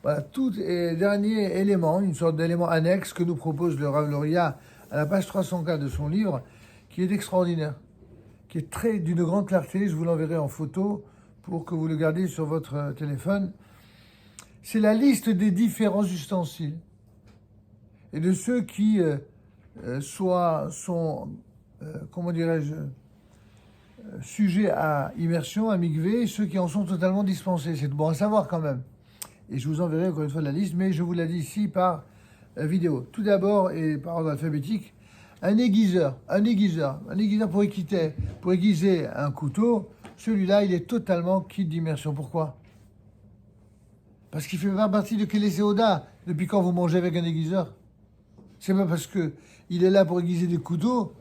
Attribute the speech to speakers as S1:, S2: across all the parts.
S1: Voilà, tout est dernier élément, une sorte d'élément annexe que nous propose le Rav Luria à la page 304 de son livre, qui est extraordinaire, qui est d'une grande clarté. Je vous l'enverrai en photo pour que vous le gardiez sur votre téléphone. C'est la liste des différents ustensiles et de ceux qui sont, comment dirais-je, sujets à immersion, à mikvé, et ceux qui en sont totalement dispensés. C'est bon à savoir quand même. Et je vous enverrai encore une fois la liste, mais je vous la dis ici par vidéo. Tout d'abord, et par ordre alphabétique, un aiguiseur pour aiguiser un couteau, celui-là, il est totalement quitte d'immersion. Pourquoi? Parce qu'il fait pas partie de quel Oda. Depuis quand vous mangez avec un aiguiseur? C'est pas parce qu'il est là pour aiguiser des couteaux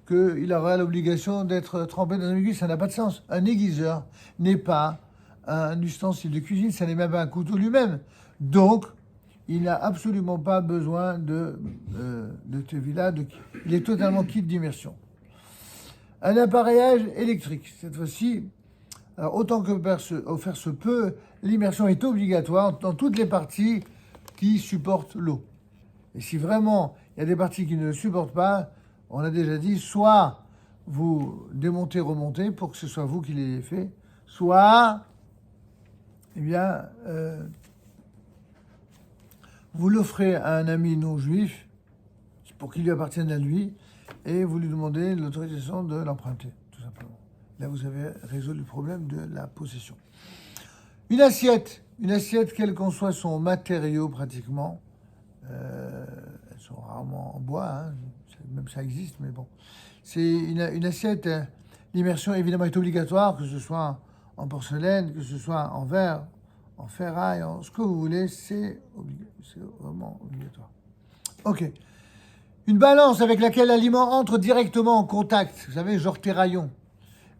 S1: qu'il aura l'obligation d'être trempé dans un aiguille. Ça n'a pas de sens. Un aiguiseur n'est pas un ustensile de cuisine, ça n'est même pas un couteau lui-même. Donc, il n'a absolument pas besoin de tevila. Il est totalement quitte d'immersion. Un appareillage électrique, cette fois-ci, alors autant que faire se peut, l'immersion est obligatoire dans toutes les parties qui supportent l'eau. Et si vraiment il y a des parties qui ne le supportent pas, on a déjà dit, soit vous démontez, remontez pour que ce soit vous qui l'ayez fait, soit, eh bien, vous l'offrez à un ami non juif pour qu'il lui appartienne à lui et vous lui demandez l'autorisation de l'emprunter, tout simplement. Là, vous avez résolu le problème de la possession. Une assiette, quel qu'en soit son matériau pratiquement, elles sont rarement en bois, hein, même ça existe, mais bon. C'est une assiette, l'immersion évidemment est obligatoire, que ce soit en porcelaine, que ce soit en verre, en ferraille, en ce que vous voulez, c'est vraiment obligatoire. Ok. Une balance avec laquelle l'aliment entre directement en contact, vous savez, genre terraillon.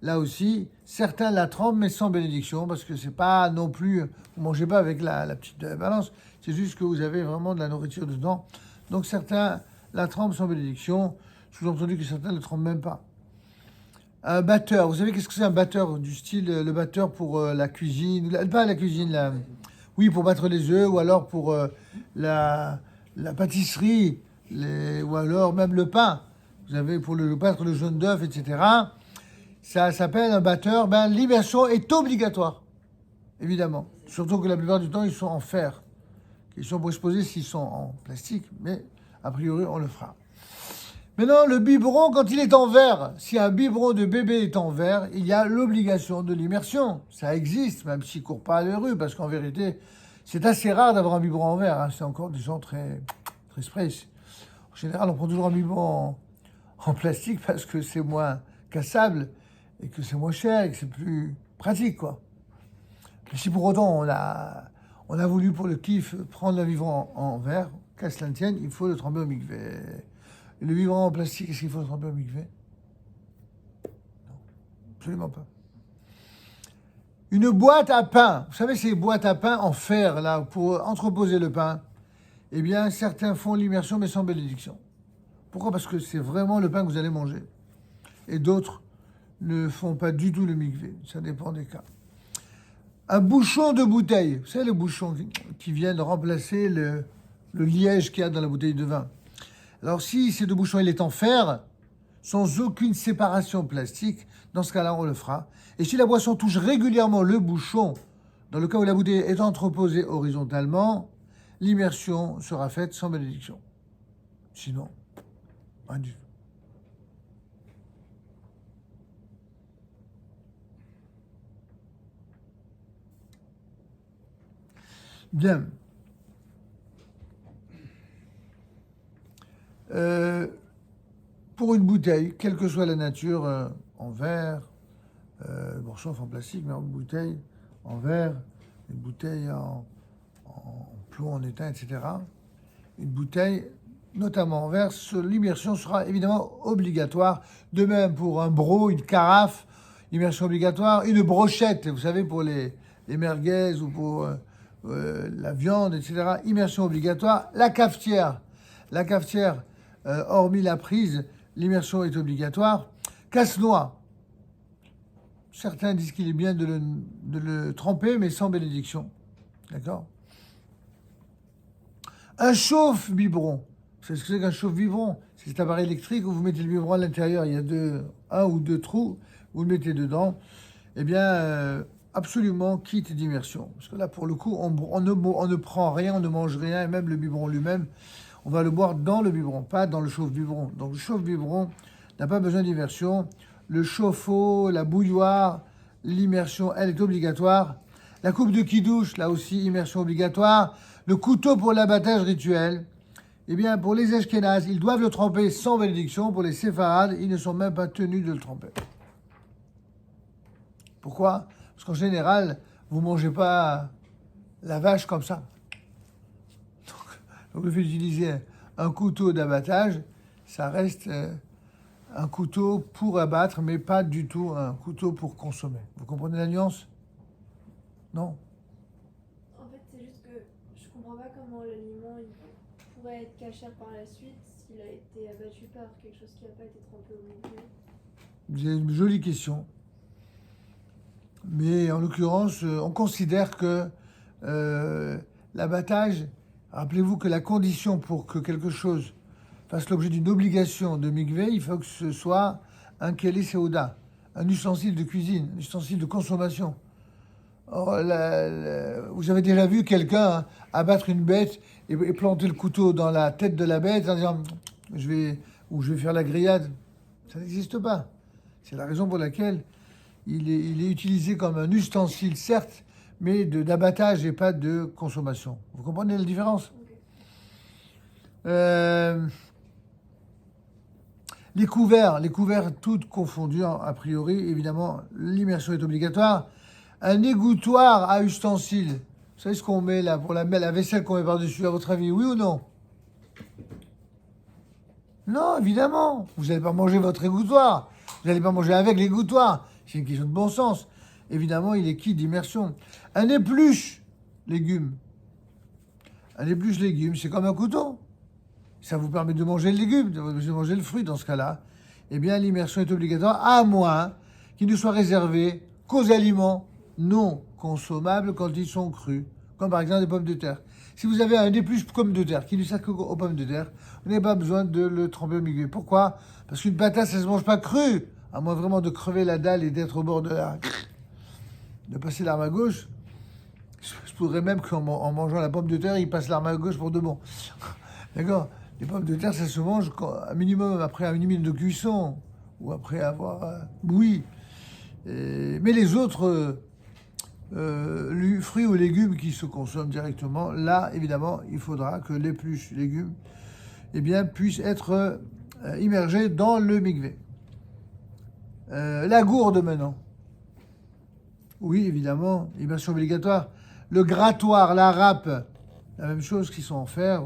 S1: Là aussi, certains la trempent, mais sans bénédiction, parce que c'est pas non plus, vous mangez pas avec la petite balance, c'est juste que vous avez vraiment de la nourriture dedans. Donc certains la trempent sans bénédiction, sous-entendu que certains ne le trempent même pas. Un batteur, vous savez qu'est-ce que c'est un batteur du style, le batteur pour la cuisine, pas la cuisine, oui, pour battre les œufs, ou alors pour la pâtisserie, ou alors même le pain. Vous avez pour battre le jaune d'œuf, etc. Ça s'appelle un batteur. Ben, l'immersion est obligatoire, évidemment. Surtout que la plupart du temps, ils sont en fer. Ils sont pour exposer s'ils sont en plastique, mais a priori, on le fera. Maintenant, le biberon, quand il est en verre, si un biberon de bébé est en verre, il y a l'obligation de l'immersion. Ça existe, même s'il ne court pas à la rue, parce qu'en vérité, c'est assez rare d'avoir un biberon en verre. Hein. C'est encore des gens très, très sprays. En général, on prend toujours un biberon en plastique parce que c'est moins cassable et que c'est moins cher et que c'est plus pratique, quoi. Mais si pour autant on a voulu pour le kiff prendre un biberon en verre, qu'à cela ne tienne, il faut le tremper au mikvé. Et le biberon en plastique, est-ce qu'il faut le tremper au mikvé? Non, absolument pas. Une boîte à pain, vous savez ces boîtes à pain en fer, là, pour entreposer le pain, eh bien certains font l'immersion mais sans bénédiction. Pourquoi? Parce que c'est vraiment le pain que vous allez manger. Et d'autres ne font pas du tout le mikvé. Ça dépend des cas. Un bouchon de bouteille. Vous savez, le bouchon qui vient de remplacer le liège qu'il y a dans la bouteille de vin. Alors, si ce bouchon il est en fer, sans aucune séparation plastique, dans ce cas-là, on le fera. Et si la boisson touche régulièrement le bouchon, dans le cas où la bouteille est entreposée horizontalement, l'immersion sera faite sans bénédiction. Sinon, rien du tout. Bien. Pour une bouteille, quelle que soit la nature, en verre, bon, sauf en plastique, mais en bouteille, en verre, une bouteille en plomb, en étain, etc. Une bouteille, notamment en verre, l'immersion sera évidemment obligatoire. De même pour un broc, une carafe, immersion obligatoire. Une brochette, vous savez, pour les merguez ou pour la viande, etc. Immersion obligatoire. La cafetière, hormis la prise, l'immersion est obligatoire. Casse-noix. Certains disent qu'il est bien de le tremper, mais sans bénédiction. D'accord? Un chauffe-biberon. Vous savez ce que c'est qu'un chauffe-biberon? C'est cet appareil électrique où vous mettez le biberon à l'intérieur. Il y a un ou deux trous, vous le mettez dedans. Eh bien, absolument quitte d'immersion. Parce que là, pour le coup, on ne prend rien, on ne mange rien, et même le biberon lui-même, on va le boire dans le biberon, pas dans le chauffe-biberon. Donc le chauffe-biberon n'a pas besoin d'immersion. Le chauffe-eau, la bouilloire, l'immersion, elle est obligatoire. La coupe de qui-douche, là aussi, immersion obligatoire. Le couteau pour l'abattage rituel. Eh bien, pour les Ashkénazes, ils doivent le tremper sans bénédiction. Pour les Séfarades, ils ne sont même pas tenus de le tremper. Pourquoi? Parce qu'en général, vous ne mangez pas la vache comme ça. Donc le fait d'utiliser un couteau d'abattage, ça reste un couteau pour abattre, mais pas du tout un couteau pour consommer. Vous comprenez la nuance? Non?
S2: En fait, c'est juste que je comprends pas comment l'aliment il pourrait être cachère par la suite s'il a été abattu par quelque chose qui n'a pas été trempé au milieu.
S1: C'est une jolie question. Mais en l'occurrence, on considère que l'abattage, rappelez-vous que la condition pour que quelque chose fasse l'objet d'une obligation de mikvé, il faut que ce soit un keli seuda, un ustensile de cuisine, un ustensile de consommation. Or, vous avez déjà vu quelqu'un abattre une bête et planter le couteau dans la tête de la bête en disant je vais faire la grillade. Ça n'existe pas. C'est la raison pour laquelle il est utilisé comme un ustensile, certes, mais d'abattage et pas de consommation. Vous comprenez la différence? Les couverts, toutes confondues, a priori, évidemment, l'immersion est obligatoire. Un égouttoir à ustensiles. Vous savez ce qu'on met là pour la vaisselle qu'on met par-dessus, à votre avis, oui ou non? Non, évidemment. Vous n'allez pas manger votre égouttoir. Vous n'allez pas manger avec l'égouttoir. C'est une question de bon sens. Évidemment, il est quitte d'immersion. Un épluche légumes. Un épluche légumes, c'est comme un couteau. Ça vous permet de manger le légume, de manger le fruit dans ce cas-là. Eh bien, l'immersion est obligatoire, à moins qu'il ne soit réservé qu'aux aliments non consommables quand ils sont crus, comme par exemple des pommes de terre. Si vous avez un épluche pomme de terre qui ne sert qu'aux pommes de terre, vous n'avez pas besoin de le tremper au milieu. Pourquoi? Parce qu'une patate, ça ne se mange pas crue, à moins vraiment de crever la dalle et d'être au bord de passer l'arme à gauche. Je pourrais même qu'en mangeant la pomme de terre, il passe l'arme à gauche pour de bon. D'accord? Les pommes de terre, ça se mange un minimum après un minimum de cuisson ou après avoir bouilli. Mais les autres fruits ou légumes qui se consomment directement, là, évidemment, il faudra que l'épluche légumes puissent être immergés dans le mikvé. La gourde maintenant. Oui, évidemment, immersion obligatoire. Le grattoir, la râpe, la même chose qui sont en fer.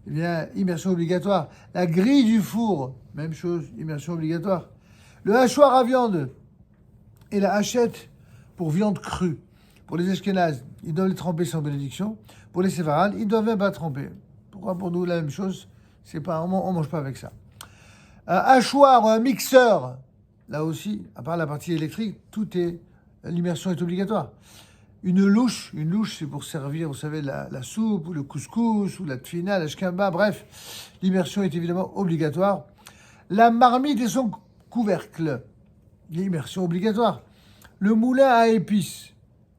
S1: Eh bien, immersion obligatoire. La grille du four, même chose, immersion obligatoire. Le hachoir à viande et la hachette pour viande crue. Pour les Ashkénazes, ils doivent les tremper sans bénédiction. Pour les Séfarades, ils ne doivent même pas tremper. Pourquoi pour nous, la même chose? C'est pas, on ne mange pas avec ça. Un hachoir, un mixeur, là aussi, à part la partie électrique, l'immersion est obligatoire. Une louche, c'est pour servir, vous savez, la soupe, ou le couscous, ou la tfina, la shkamba, bref. L'immersion est évidemment obligatoire. La marmite et son couvercle, l'immersion obligatoire. Le moulin à épices.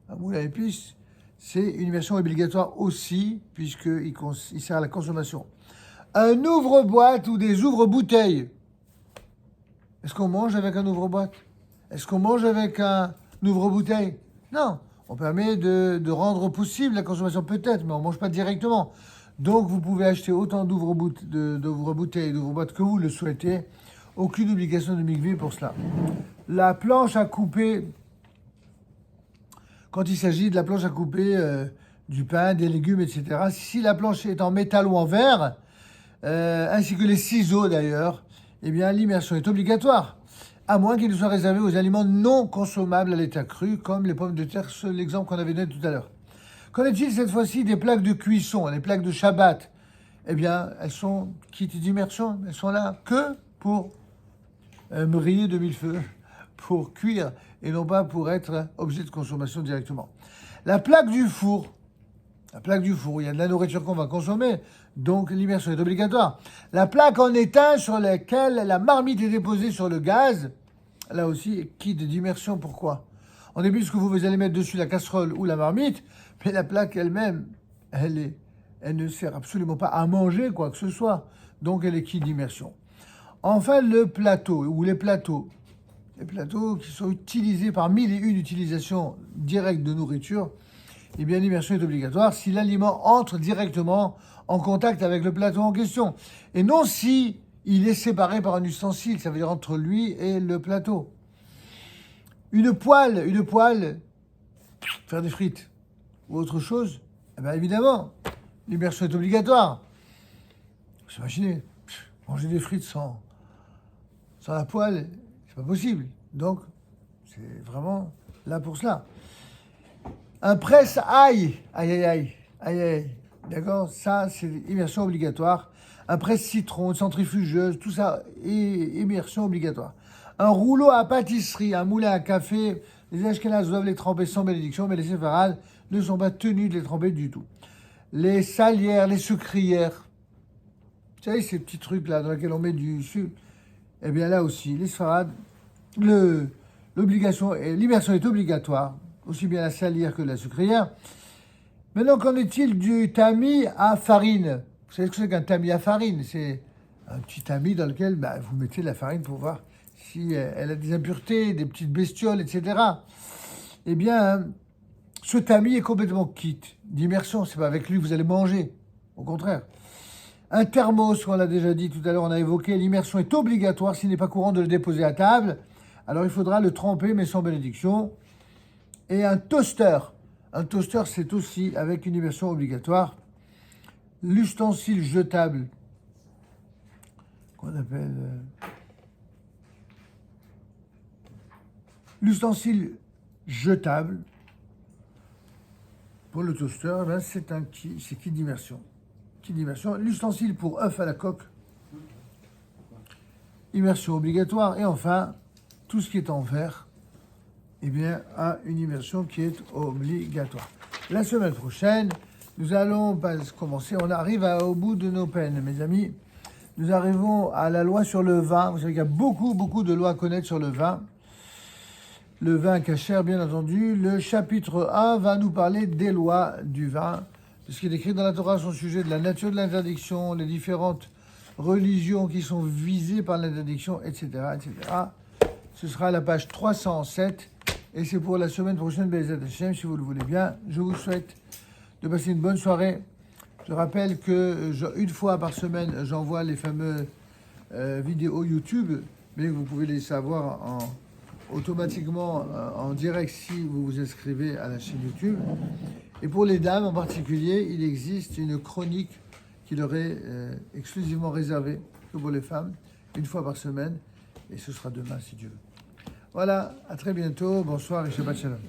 S1: Un moulin à épices, c'est une immersion obligatoire aussi, puisqu'il sert à la consommation. Un ouvre-boîte ou des ouvre-bouteilles. Est-ce qu'on mange avec un ouvre-boîte? Est-ce qu'on mange avec un ouvre-bouteille? Non. On permet de rendre possible la consommation peut-être, mais on ne mange pas directement. Donc vous pouvez acheter autant d'ouvre-bouteilles et d'ouvre-boîtes que vous le souhaitez. Aucune obligation de mikvé pour cela. La planche à couper, quand il s'agit de la planche à couper du pain, des légumes, etc., si la planche est en métal ou en verre, ainsi que les ciseaux d'ailleurs, eh bien l'immersion est obligatoire. À moins qu'il ne soit réservé aux aliments non consommables à l'état cru, comme les pommes de terre, c'est l'exemple qu'on avait donné tout à l'heure. Qu'en est-il cette fois-ci des plaques de cuisson, les plaques de Shabbat? Eh bien, elles sont quittes d'immersion, elles sont là que pour briller de mille feux, pour cuire, et non pas pour être objet de consommation directement. La plaque du four, La plaque du four, il y a de la nourriture qu'on va consommer, donc l'immersion est obligatoire. La plaque en étain sur laquelle la marmite est déposée sur le gaz, là aussi, quitte d'immersion, pourquoi? En début, ce que vous allez mettre dessus la casserole ou la marmite, mais la plaque elle-même, elle ne sert absolument pas à manger quoi que ce soit, donc elle est quitte d'immersion. Enfin, le plateau, ou les plateaux qui sont utilisés par 1001 utilisations directes de nourriture, eh bien l'immersion est obligatoire si l'aliment entre directement en contact avec le plateau en question. Et non si il est séparé par un ustensile, ça veut dire entre lui et le plateau. Une poêle, faire des frites ou autre chose, eh bien évidemment, l'immersion est obligatoire. Vous imaginez, manger des frites sans la poêle, c'est pas possible. Donc, c'est vraiment là pour cela. Un presse-ail, d'accord, ça c'est immersion obligatoire. Un presse-citron, une centrifugeuse, tout ça est immersion obligatoire. Un rouleau à pâtisserie, un moulin à café, les Ashkénazes doivent les tremper sans bénédiction, mais les séfarades ne sont pas tenus de les tremper du tout. Les salières, les sucrières, vous savez ces petits trucs là dans lesquels on met du sucre, eh bien là aussi, les séfarades, l'immersion est obligatoire, aussi bien la salière que la sucrière. Maintenant, qu'en est-il du tamis à farine? Vous savez ce que c'est qu'un tamis à farine? C'est un petit tamis dans lequel vous mettez de la farine pour voir si elle a des impuretés, des petites bestioles, etc. Eh bien, ce tamis est complètement quitte d'immersion. C'est pas avec lui que vous allez manger. Au contraire. Un thermos, on l'a déjà dit tout à l'heure, on a évoqué, l'immersion est obligatoire s'il n'est pas courant de le déposer à table. Alors, il faudra le tremper, mais sans bénédiction. Et un toaster. Un toaster, c'est aussi avec une immersion obligatoire. L'ustensile jetable, qu'on appelle... l'ustensile jetable, pour le toaster, c'est qui d'immersion. L'ustensile pour œuf à la coque, immersion obligatoire. Et enfin, tout ce qui est en verre, eh bien, a une immersion qui est obligatoire. La semaine prochaine, nous allons commencer, on arrive au bout de nos peines, mes amis. Nous arrivons à la loi sur le vin. Vous savez qu'il y a beaucoup de lois à connaître sur le vin. Le vin kasher, bien entendu. Le chapitre 1 va nous parler des lois du vin. Ce qui est écrit dans la Torah sur le sujet de la nature de l'interdiction, les différentes religions qui sont visées par l'interdiction, etc., etc. Ce sera à la page 307. Et c'est pour la semaine prochaine, Be'ezrat Hashem, si vous le voulez bien. Je vous souhaite de passer une bonne soirée. Je rappelle que une fois par semaine, j'envoie les fameuses vidéos YouTube, mais vous pouvez les savoir automatiquement en direct si vous vous inscrivez à la chaîne YouTube. Et pour les dames en particulier, il existe une chronique qui leur est exclusivement réservée que pour les femmes, une fois par semaine, et ce sera demain si Dieu veut. Voilà, à très bientôt, bonsoir et Shabbat Shalom.